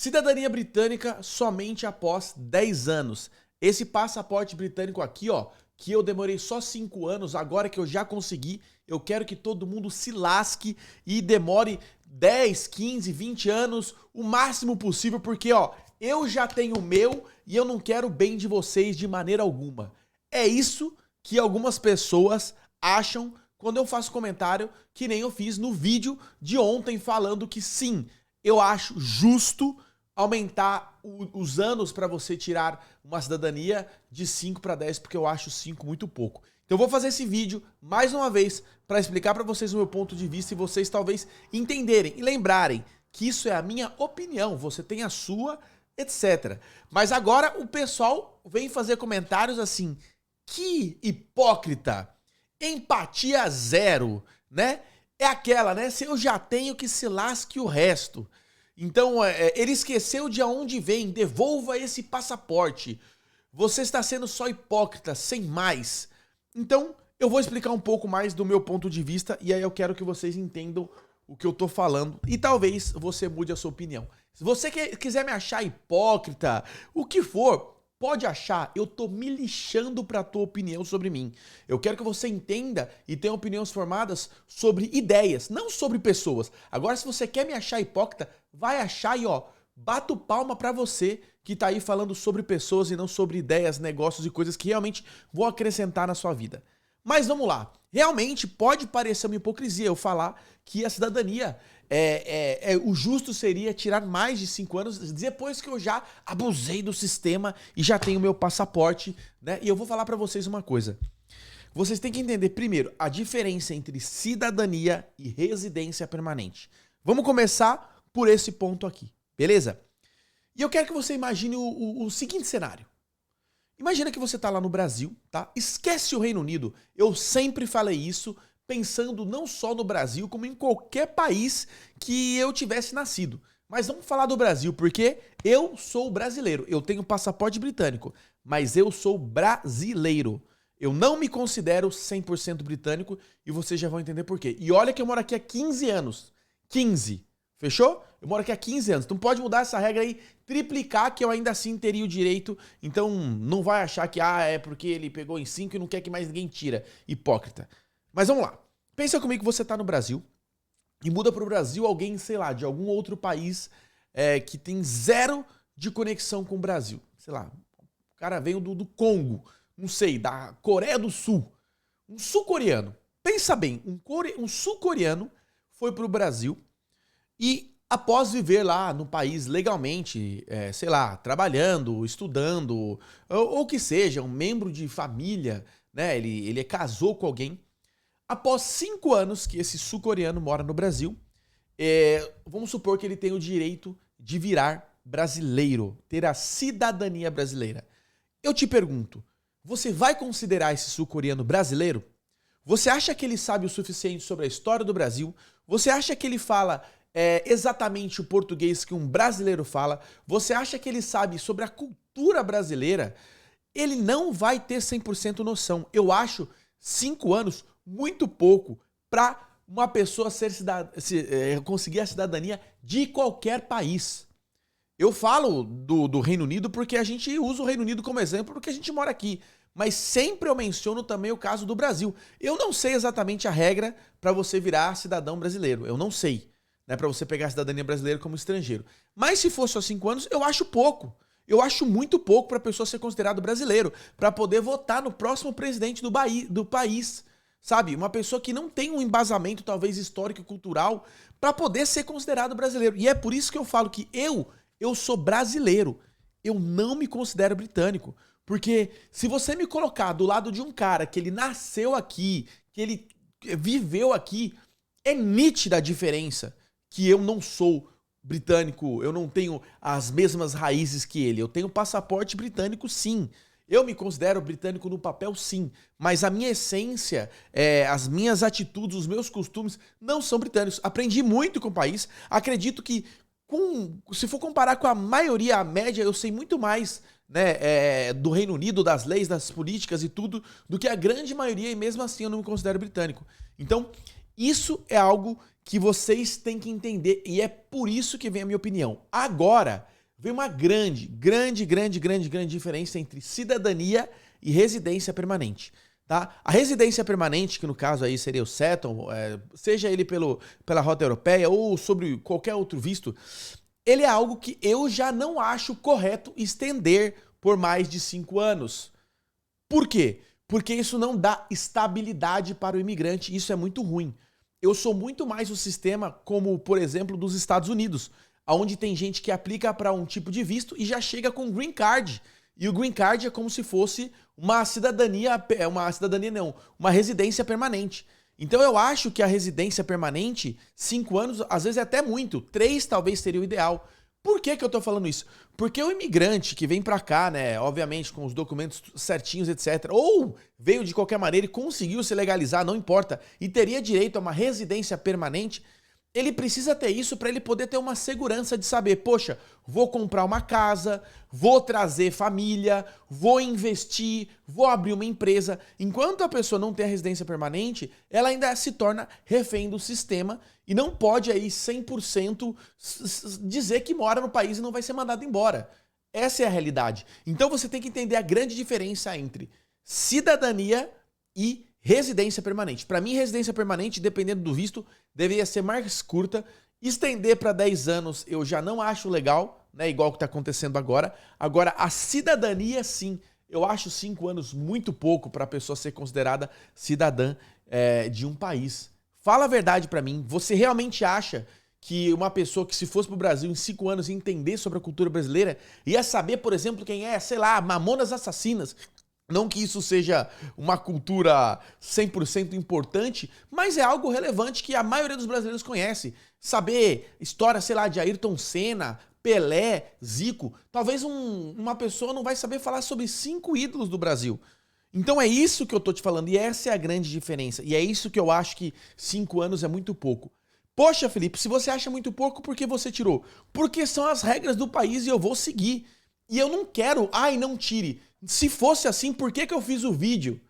Cidadania britânica somente após 10 anos. Esse passaporte britânico aqui, ó, que eu demorei só 5 anos, agora que eu já consegui, eu quero que todo mundo se lasque e demore 10, 15, 20 anos, o máximo possível, porque, ó, eu já tenho o meu e eu não quero o bem de vocês de maneira alguma. É isso que algumas pessoas acham quando eu faço comentário, que nem eu fiz no vídeo de ontem falando que sim, eu acho justo aumentar os anos para você tirar uma cidadania de 5 para 10, porque eu acho 5 muito pouco. Então eu vou fazer esse vídeo mais uma vez para explicar para vocês o meu ponto de vista e vocês talvez entenderem e lembrarem que isso é a minha opinião, você tem a sua, etc. Mas agora o pessoal vem fazer comentários assim, que hipócrita, empatia zero, né? É aquela, né? Se eu já tenho, que se lasque o resto. Então, ele esqueceu de onde vem, devolva esse passaporte. Você está sendo só hipócrita, sem mais. Então, eu vou explicar um pouco mais do meu ponto de vista e aí eu quero que vocês entendam o que eu tô falando e talvez você mude a sua opinião. Se você quiser me achar hipócrita, o que for, pode achar, eu tô me lixando pra tua opinião sobre mim. Eu quero que você entenda e tenha opiniões formadas sobre ideias, não sobre pessoas. Agora, se você quer me achar hipócrita, vai achar e ó, bato palma pra você que tá aí falando sobre pessoas e não sobre ideias, negócios e coisas que realmente vão acrescentar na sua vida. Mas vamos lá. Realmente pode parecer uma hipocrisia eu falar que a cidadania o justo seria tirar mais de 5 anos depois que eu já abusei do sistema e já tenho meu passaporte, né? E eu vou falar pra vocês uma coisa. Vocês têm que entender primeiro a diferença entre cidadania e residência permanente. Vamos começar por esse ponto aqui, beleza? E eu quero que você imagine o seguinte cenário. Imagina que você tá lá no Brasil, tá? Esquece o Reino Unido. Eu sempre falei isso, pensando não só no Brasil, como em qualquer país que eu tivesse nascido. Mas vamos falar do Brasil, porque eu sou brasileiro. Eu tenho passaporte britânico, mas eu sou brasileiro. Eu não me considero 100% britânico e vocês já vão entender por quê. E olha que eu moro aqui há 15 anos. 15. Fechou? Eu moro aqui há 15 anos. Então pode mudar essa regra aí, triplicar, que eu ainda assim teria o direito. Então não vai achar que é porque ele pegou em 5 e não quer que mais ninguém tira. Hipócrita. Mas vamos lá. Pensa comigo que você tá no Brasil e muda pro Brasil alguém, sei lá, de algum outro país que tem zero de conexão com o Brasil. Sei lá, o cara veio do Congo, não sei, da Coreia do Sul. Um sul-coreano. Pensa bem, um sul-coreano foi pro Brasil e após viver lá no país legalmente, sei lá, trabalhando, estudando, ou que seja, um membro de família, né? Ele casou com alguém. Após 5 anos que esse sul-coreano mora no Brasil, vamos supor que ele tem o direito de virar brasileiro, ter a cidadania brasileira. Eu te pergunto, você vai considerar esse sul-coreano brasileiro? Você acha que ele sabe o suficiente sobre a história do Brasil? Você acha que ele fala exatamente o português que um brasileiro fala? Você acha que ele sabe sobre a cultura brasileira? Ele não vai ter 100% noção. Eu acho 5 anos muito pouco para uma pessoa conseguir a cidadania de qualquer país. Eu falo do Reino Unido porque a gente usa o Reino Unido como exemplo porque a gente mora aqui. Mas sempre eu menciono também o caso do Brasil. Eu não sei exatamente a regra para você virar cidadão brasileiro. Eu não sei, né, para você pegar a cidadania brasileira como estrangeiro. Mas se fosse só 5 anos, eu acho pouco. Eu acho muito pouco para a pessoa ser considerado brasileiro, para poder votar no próximo presidente do país. Sabe? Uma pessoa que não tem um embasamento, talvez histórico e cultural, para poder ser considerado brasileiro. E é por isso que eu falo que eu sou brasileiro. Eu não me considero britânico. Porque se você me colocar do lado de um cara que ele nasceu aqui, que ele viveu aqui, é nítida a diferença que eu não sou britânico, eu não tenho as mesmas raízes que ele. Eu tenho passaporte britânico, sim. Eu me considero britânico no papel, sim, mas a minha essência, as minhas atitudes, os meus costumes não são britânicos. Aprendi muito com o país, acredito que se for comparar com a maioria, a média, eu sei muito mais, né, do Reino Unido, das leis, das políticas e tudo, do que a grande maioria, e mesmo assim eu não me considero britânico. Então, isso é algo que vocês têm que entender, e é por isso que vem a minha opinião. Agora, vem uma grande diferença entre cidadania e residência permanente. Tá? A residência permanente, que no caso aí seria o Settle, seja ele pela rota europeia ou sobre qualquer outro visto, ele é algo que eu já não acho correto estender por mais de 5 anos. Por quê? Porque isso não dá estabilidade para o imigrante, isso é muito ruim. Eu sou muito mais o sistema como, por exemplo, dos Estados Unidos, onde tem gente que aplica para um tipo de visto e já chega com green card. E o green card é como se fosse uma uma residência permanente. Então eu acho que a residência permanente, 5 anos, às vezes é até muito, 3 talvez seria o ideal. Por que eu tô falando isso? Porque o imigrante que vem pra cá, né, obviamente com os documentos certinhos, etc., ou veio de qualquer maneira e conseguiu se legalizar, não importa, e teria direito a uma residência permanente, ele precisa ter isso para ele poder ter uma segurança de saber, poxa, vou comprar uma casa, vou trazer família, vou investir, vou abrir uma empresa. Enquanto a pessoa não tem a residência permanente, ela ainda se torna refém do sistema e não pode aí 100% dizer que mora no país e não vai ser mandado embora. Essa é a realidade. Então você tem que entender a grande diferença entre cidadania e residência permanente. Para mim, residência permanente, dependendo do visto, deveria ser mais curta. Estender para 10 anos eu já não acho legal, né? Igual que está acontecendo agora. Agora, a cidadania, sim. Eu acho 5 anos muito pouco para a pessoa ser considerada cidadã de um país. Fala a verdade para mim. Você realmente acha que uma pessoa que se fosse para o Brasil em 5 anos ia entender sobre a cultura brasileira, ia saber, por exemplo, quem é, sei lá, Mamonas Assassinas? Não que isso seja uma cultura 100% importante, mas é algo relevante que a maioria dos brasileiros conhece. Saber história, sei lá, de Ayrton Senna, Pelé, Zico. Talvez uma pessoa não vai saber falar sobre 5 ídolos do Brasil. Então é isso que eu tô te falando e essa é a grande diferença. E é isso que eu acho que 5 anos é muito pouco. Poxa, Felipe, se você acha muito pouco, por que você tirou? Porque são as regras do país e eu vou seguir. E eu não quero, não tire. Se fosse assim, por que eu fiz o vídeo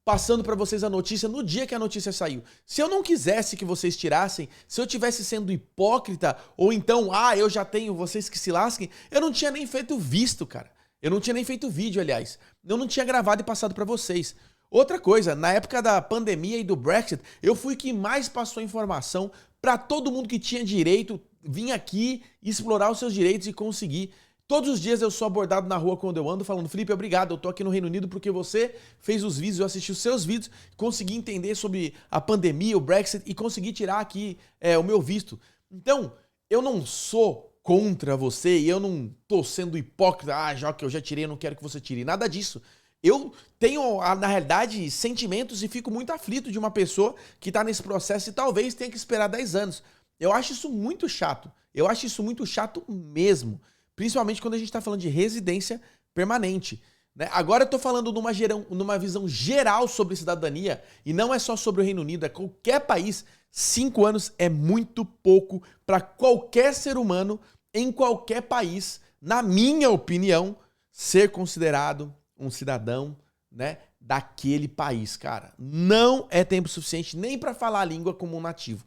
passando pra vocês a notícia no dia que a notícia saiu? Se eu não quisesse que vocês tirassem, se eu tivesse sendo hipócrita, ou então, eu já tenho, vocês que se lasquem, eu não tinha nem feito visto, cara. Eu não tinha nem feito vídeo, aliás. Eu não tinha gravado e passado pra vocês. Outra coisa, na época da pandemia e do Brexit, eu fui quem mais passou informação pra todo mundo que tinha direito vir aqui explorar os seus direitos e conseguir. Todos os dias eu sou abordado na rua quando eu ando falando, Felipe, obrigado, eu tô aqui no Reino Unido porque você fez os vídeos, eu assisti os seus vídeos, consegui entender sobre a pandemia, o Brexit e consegui tirar aqui o meu visto. Então, eu não sou contra você e eu não tô sendo hipócrita, já que eu já tirei, eu não quero que você tire, nada disso. Eu tenho, na realidade, sentimentos e fico muito aflito de uma pessoa que tá nesse processo e talvez tenha que esperar 10 anos. Eu acho isso muito chato, eu acho isso muito chato mesmo. Principalmente quando a gente está falando de residência permanente. Né? Agora eu estou falando numa visão geral sobre cidadania, e não é só sobre o Reino Unido, é qualquer país. 5 anos é muito pouco para qualquer ser humano, em qualquer país, na minha opinião, ser considerado um cidadão, né, daquele país, cara. Não é tempo suficiente nem para falar a língua como um nativo.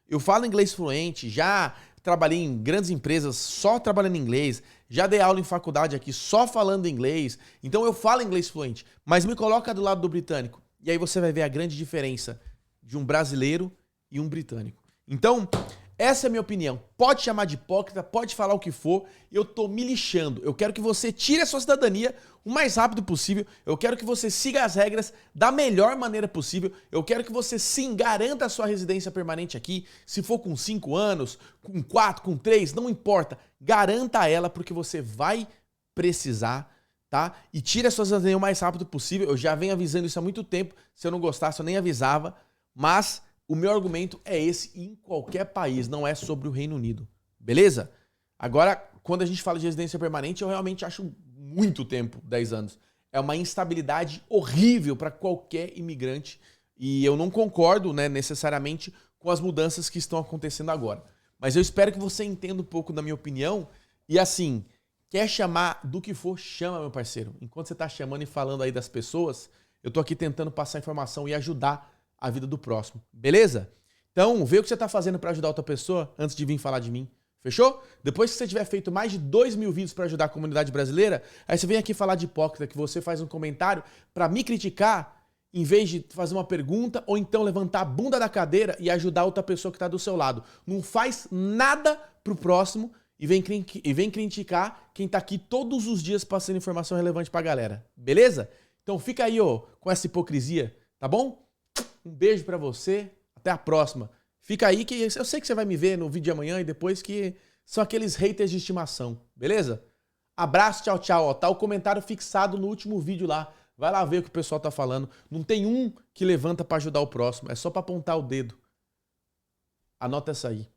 Eu falo inglês fluente, já trabalhei em grandes empresas só trabalhando em inglês, já dei aula em faculdade aqui só falando inglês, então eu falo inglês fluente, mas me coloca do lado do britânico, e aí você vai ver a grande diferença de um brasileiro e um britânico. Então, essa é a minha opinião. Pode chamar de hipócrita, pode falar o que for, eu tô me lixando. Eu quero que você tire a sua cidadania o mais rápido possível, eu quero que você siga as regras da melhor maneira possível, eu quero que você sim garanta a sua residência permanente aqui, se for com 5 anos, com 4, com 3, não importa, garanta ela porque você vai precisar, tá? E tire a sua cidadania o mais rápido possível, eu já venho avisando isso há muito tempo, se eu não gostasse eu nem avisava, mas o meu argumento é esse em qualquer país, não é sobre o Reino Unido, beleza? Agora, quando a gente fala de residência permanente, eu realmente acho muito tempo, 10 anos. É uma instabilidade horrível para qualquer imigrante e eu não concordo, né, necessariamente com as mudanças que estão acontecendo agora. Mas eu espero que você entenda um pouco da minha opinião e assim, quer chamar do que for, chama, meu parceiro. Enquanto você está chamando e falando aí das pessoas, eu tô aqui tentando passar informação e ajudar a vida do próximo, beleza? Então, vê o que você está fazendo para ajudar outra pessoa antes de vir falar de mim. Fechou? Depois que você tiver feito mais de 2.000 vídeos para ajudar a comunidade brasileira, aí você vem aqui falar de hipócrita, que você faz um comentário para me criticar, em vez de fazer uma pergunta, ou então levantar a bunda da cadeira e ajudar outra pessoa que está do seu lado. Não faz nada pro próximo e vem criticar quem tá aqui todos os dias passando informação relevante pra galera. Beleza? Então fica aí, ó, com essa hipocrisia, tá bom? Um beijo pra você, até a próxima. Fica aí que eu sei que você vai me ver no vídeo de amanhã e depois, que são aqueles haters de estimação, beleza? Abraço, tchau, tchau. Ó, tá o comentário fixado no último vídeo lá. Vai lá ver o que o pessoal tá falando. Não tem um que levanta pra ajudar o próximo, é só pra apontar o dedo. Anota essa aí.